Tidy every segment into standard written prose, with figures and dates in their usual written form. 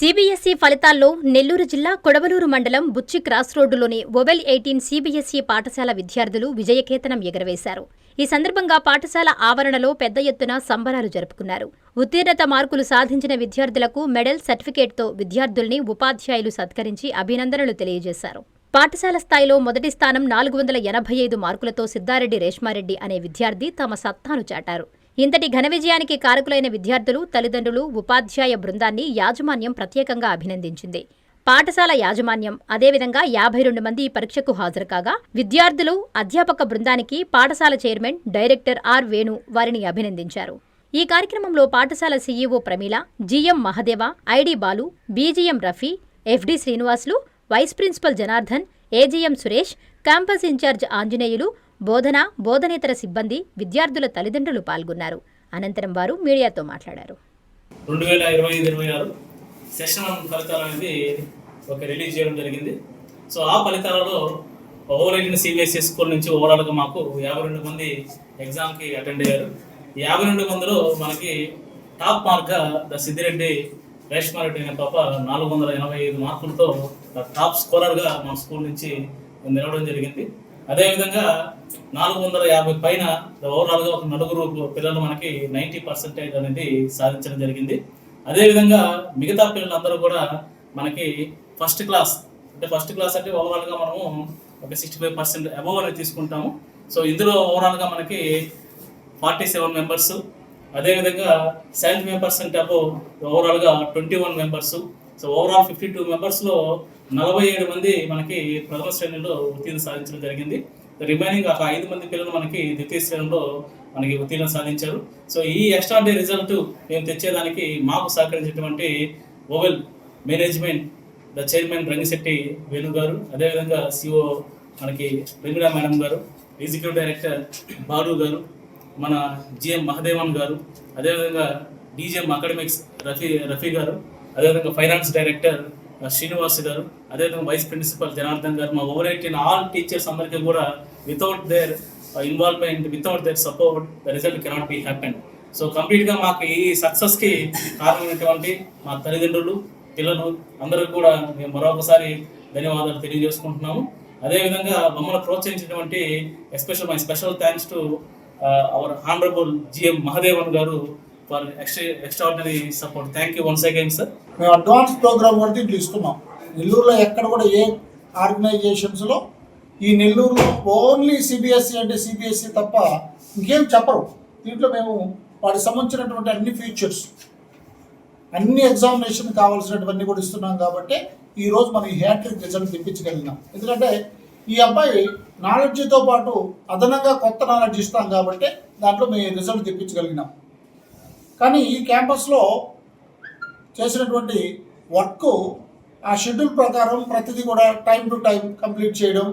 CBSE ఫలితాల్లో నెల్లూరు జిల్లా కొడవలూరు మండలం బుచ్చి క్రాస్ రోడ్డులోని ఒవెల్ 18 సీబీఎస్ఈ పాఠశాల విద్యార్థులు విజయకేతనం ఎగరవేశారు. ఈ సందర్భంగా పాఠశాల ఆవరణలో పెద్ద ఎత్తున సంబరాలు జరుపుకున్నారు. ఉత్తీర్ణత మార్కులు సాధించిన విద్యార్థులకు మెడల్, సర్టిఫికేట్తో విద్యార్థుల్ని ఉపాధ్యాయులు సత్కరించి అభినందనలు తెలియజేశారు. పాఠశాల స్థాయిలో మొదటి స్థానం 485 మార్కులతో సిద్ధారెడ్డి రేష్మారెడ్డి అనే విద్యార్థి తమ సత్తాను చాటారు. ఇంతటి ఘన విజయానికి కారకులైన విద్యార్థులు, తల్లిదండ్రులు, ఉపాధ్యాయ బృందాన్ని యాజమాన్యం ప్రత్యేకంగా అభినందించింది. పాఠశాల యాజమాన్యం అదేవిధంగా 52 మంది పరీక్షకు హాజరు కాగా విద్యార్థులు, అధ్యాపక బృందానికి పాఠశాల చైర్మన్, డైరెక్టర్ ఆర్ వేణు వారిని అభినందించారు. ఈ కార్యక్రమంలో పాఠశాల CEO Pramila, GM Mahadeva, ID Balu, BGM Rafi, FD Srinivasulu, vice principal Janardhan, AGM Suresh, campus in charge Anjaneyulu, బోధనేతర సిబ్బంది, విద్యార్థుల తల్లిదండ్రులు పాల్గొన్నారు. అనంతరం వారు మీడియాతో మాట్లాడారు. 2025-26 సెషన్ ఫలితాలు అనేది రిలీజ్ చేయడం జరిగింది. సో ఆ ఫలితాలలో ఓవర్ 18 సిబిఎస్ఈ స్కూల్ నుంచి ఓవరాల్గా మాకు 52 మంది ఎగ్జామ్కి అటెండ్ అయ్యారు. 52 మందిలో మనకి టాప్ మార్క్గా సిద్ధిరెడ్డి రేష్మారెడ్డి అనే పాప 485 మార్కులతో టాప్ స్కోరర్గా మా స్కూల్ నుంచి నిలవడం జరిగింది. అదేవిధంగా 450 పైన ఓవరాల్గా ఒక నలుగురు పిల్లలు మనకి 90% అనేది సాధించడం జరిగింది. అదేవిధంగా మిగతా పిల్లలందరూ కూడా మనకి ఫస్ట్ క్లాస్ అంటే ఓవరాల్గా మనము ఒక 65% అబోవ్ అనేది తీసుకుంటాము. సో ఇందులో ఓవరాల్గా మనకి 47 మెంబర్స్, అదేవిధంగా 70% అబోవ్ ఓవరాల్గా 21 మెంబర్స్. సో ఓవరాల్ 52 మెంబర్స్లో 47 మంది మనకి ప్రథమ శ్రేణిలో ఉత్తీర్ణ సాధించడం జరిగింది. రిమైనింగ్ ఒక 5 మంది పిల్లలు మనకి ద్వితీయ శ్రేణిలో మనకి ఉత్తీర్ణ సాధించారు. సో ఈ ఎక్స్ట్రాడినరీ రిజల్ట్ మేము తెచ్చేదానికి మాకు సహకరించినటువంటి ఓవెల్ management, the chairman Rangisetti Venu గారు, అదేవిధంగా సిఓ మనకి వెంకట మేడం గారు, ఎగ్జిక్యూటివ్ డైరెక్టర్ బాలు గారు, మన జిఎం మహదేవన్ గారు, అదేవిధంగా డీజీఎం అకాడమిక్స్ రఫీ గారు, అదేవిధంగా ఫైనాన్స్ డైరెక్టర్ శ్రీనివాస్ గారు, అదేవిధంగా వైస్ ప్రిన్సిపల్ జనార్దన్ గారు, మా ఓవర్ 18 ఆల్ టీచర్స్ అందరికీ కూడా without their involvement, without their support the result cannot be happen. So కంప్లీట్గా మాకు ఈ సక్సెస్కి కారణమైనటువంటి మా తల్లిదండ్రులు, పిల్లలు అందరికీ కూడా మేము మరొకసారి ధన్యవాదాలు తెలియజేసుకుంటున్నాము. అదేవిధంగా మమ్మల్ని ప్రోత్సహించినటువంటి my special thanks to our honourable GM Mahadevan garu for extraordinary support. Thank you once again sir. మేము అడ్వాన్స్ ప్రోగ్రామ్ కూడా దీంట్లో ఇస్తున్నాం. నెల్లూరులో ఎక్కడ కూడా ఏ ఆర్గనైజేషన్స్లో ఈ నెల్లూరులో ఓన్లీ సిబిఎస్ఈ అంటే సిబిఎస్ఈ తప్ప ఇంకేం చెప్పరు. దీంట్లో మేము వాటికి సంబంధించినటువంటి అన్ని ఫీచర్స్, అన్ని ఎగ్జామినేషన్ కావాల్సినటువన్నీ కూడా ఇస్తున్నాం. కాబట్టి ఈరోజు మనం ఈ హ్యాట్రిక్ రిజల్ట్ తెప్పించగలిగినాం. ఎందుకంటే ఈ అబ్బాయి నాలెడ్జ్తో పాటు అదనంగా కొత్త నాలెడ్జ్ ఇస్తాం కాబట్టి దాంట్లో మేము రిజల్ట్ తెప్పించగలిగినాం. కానీ ఈ క్యాంపస్లో చేసినటువంటి వర్క్ ఆ షెడ్యూల్ ప్రకారం ప్రతిదీ కూడా టైం టు టైం కంప్లీట్ చేయడం,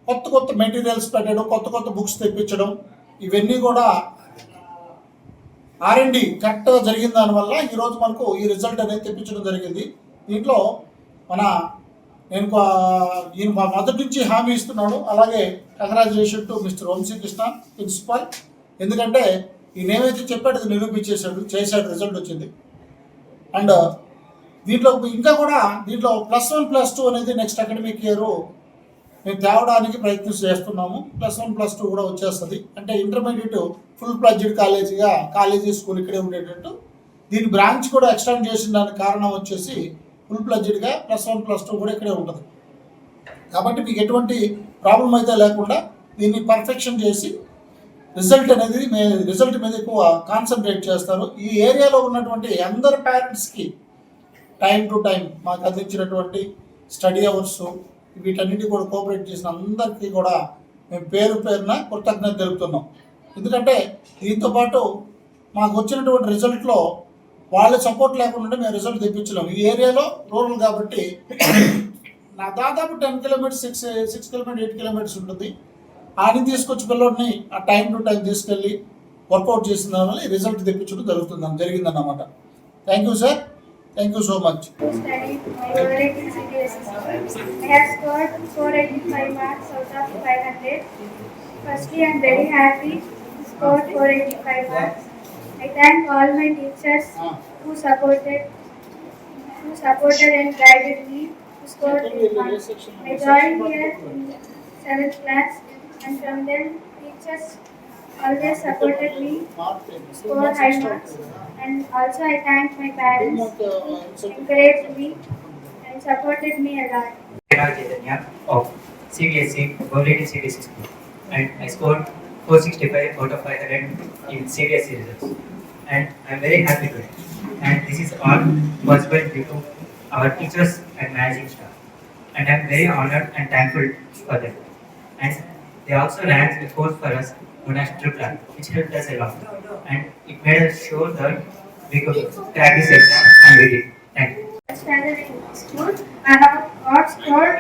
కొత్త మెటీరియల్స్ పెట్టడం, కొత్త బుక్స్ తెప్పించడం, ఇవన్నీ కూడా R&D కరెక్ట్గా జరిగిన దానివల్ల ఈరోజు మనకు ఈ రిజల్ట్ అనేది తెప్పించడం జరిగింది. దీంట్లో నేను ఈయన మొదటి నుంచి హామీ ఇస్తున్నాడు. అలాగే congratulation to mister Vamsikrishna principal. ఎందుకంటే ఈయన ఏమైతే చెప్పాడు అది నిరూపించేశాడు, చేశాడు, రిజల్ట్ వచ్చింది. అండ్ దీంట్లో ఇంకా కూడా దీంట్లో +1 +2 అనేది నెక్స్ట్ అకాడమిక్ ఇయర్ మేము తేవడానికి ప్రయత్నం చేస్తున్నాము. +1 +2 కూడా వచ్చేస్తుంది. అంటే ఇంటర్మీడియట్ ఫుల్ ప్లడ్జ్డ్ కాలేజీ స్కూల్ ఇక్కడే ఉండేటట్టు దీని బ్రాంచ్ కూడా ఎక్స్టెండ్ చేసిన దానికి కారణం వచ్చేసి ఫుల్ ప్లడ్జ్డ్గా +1 +2 కూడా ఇక్కడే ఉంటుంది. కాబట్టి మీకు ఎటువంటి ప్రాబ్లం అయితే లేకుండా దీన్ని పర్ఫెక్షన్ చేసి రిజల్ట్ మీద ఎక్కువ కాన్సన్ట్రేట్ చేస్తారు. ఈ ఏరియాలో ఉన్నటువంటి అందరు పేరెంట్స్కి టైం టు టైం మాకు అందించినటువంటి స్టడీ అవర్స్ వీటన్నిటి కూడా కోఆపరేట్ చేసిన అందరికీ కూడా మేము పేరున కృతజ్ఞత తెలుపుతున్నాం. ఎందుకంటే దీంతో పాటు మాకు వచ్చినటువంటి రిజల్ట్లో వాళ్ళ సపోర్ట్ లేకుండా మేము రిజల్ట్ తెప్పించలేము. ఈ ఏరియాలో రూరల్ కాబట్టి నా దాదాపు 10 కిలోమీటర్స్ 6 కిలోమీటర్స్ 8 కిలోమీటర్స్ ఉంటుంది. ఆయన తీసుకొచ్చి పిల్లడిని ఆ టైం టు టైం తీసుకెళ్ళి వర్కౌట్ చేసిన వల్ల ఈ రిజల్ట్ తెప్పించడం జరిగిందన్నమాట. Thank you sir. Thank you so much. I have scored 485 marks out of 500. Firstly, I am very happy to score 485 marks. I thank all my teachers who who supported and guided me to score good marks. I joined here in 7th class, and from then teachers always supported me to score high marks. And also I thank my parents who encouraged me and supported me a lot. Chaitanya of CBSE Government CBSE School, and I scored 465 out of 500 in CBSE results, and I am very happy today. And this is all possible due to our teachers and managing staff, and I am very honored and thankful for them. And they also ran a course for us known as Triplan, which helped us a lot, and it made us sure that we could crack this exam and we did. Thank you. Standard in school, I have got scored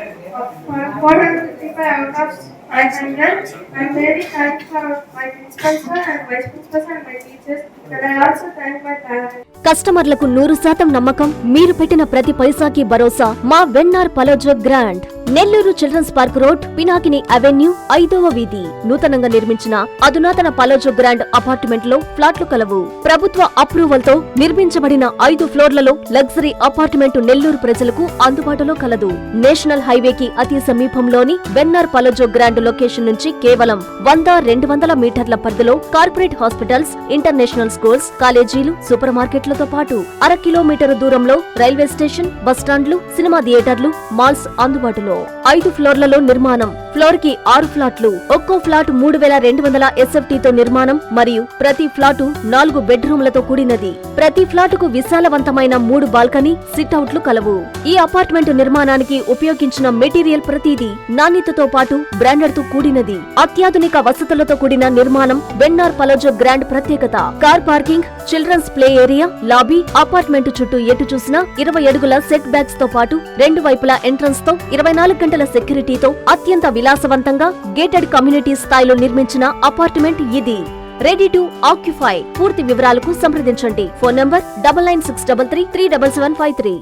455 out of 500. I am very thankful for my principal sir and vice principal sir and my teachers, and I also thank my parents. కస్టమర్లకు 100% నమ్మకం, మీరు పెట్టిన ప్రతి పైసాకి భరోసా. మా Vennar పలోజో grand, Nellore children's park road, Pinakini avenue, 5వ వీధి. నూతనంగా నిర్మించిన అధునాతన పలోజో గ్రాండ్ అపార్ట్మెంట్ లో ఫ్లాట్లు కలవు. ప్రభుత్వ అప్రూవల్ తో నిర్మించబడిన 5 ఫ్లోర్లలో లగ్జరీ అపార్ట్మెంట్ నెల్లూరు ప్రజలకు అందుబాటులో కలదు. నేషనల్ హైవేకి అతి సమీపంలోని వెన్నార్ పలోజో గ్రాండ్ లొకేషన్ నుంచి కేవలం 100-200 మీటర్ల పరిధిలో కార్పొరేట్ హాస్పిటల్స్, ఇంటర్నేషనల్ స్కూల్స్, కాలేజీలు, సూపర్ మార్కెట్లతో పాటు 1/2 కిలోమీటర్ దూరంలో రైల్వే స్టేషన్, బస్టాండ్లు, సినిమా థియేటర్లు, మాల్స్ అందుబాటులో. 5 ఫ్లోర్లలో నిర్మాణం. ఫ్లోర్ కి 6 ఫ్లాట్లు. ఒక్కో ఫ్లాట్ 3200 SFT తో నిర్మాణం మరియు ప్రతి ఫ్లాటు 4 బెడ్రూమ్లతో కూడినది. ప్రతి ఫ్లాటుకు విశాలవంతమైన 3 బాల్కనీ, సిట్అవుట్లు కలవు. ఈ అపార్ట్మెంట్ నిర్మాణానికి ఉపయోగించిన మెటీరియల్ ప్రతిదీ నాణ్యతతో పాటు బ్రాండెడ్ తో కూడినది. అత్యాధునిక వసతులతో కూడిన నిర్మాణం వెన్నార్ పలోజో గ్రాండ్ ప్రత్యేకత. Car parking, children's play area, lobby, apartment చుట్టూ ఎటు చూసినా 20 అడుగుల సెట్ బ్యాక్స్ తో పాటు 2 వైపులా ఎంట్రన్స్ తో 24 గంటల సెక్యూరిటీతో అత్యంత విలాసవంతంగా గేటెడ్ కమ్యూనిటీ స్థాయిలో నిర్మించిన అపార్ట్మెంట్ ఇది. Ready to occupy. పూర్తి వివరాలకు సంప్రదించండి. Phone number 9963337753.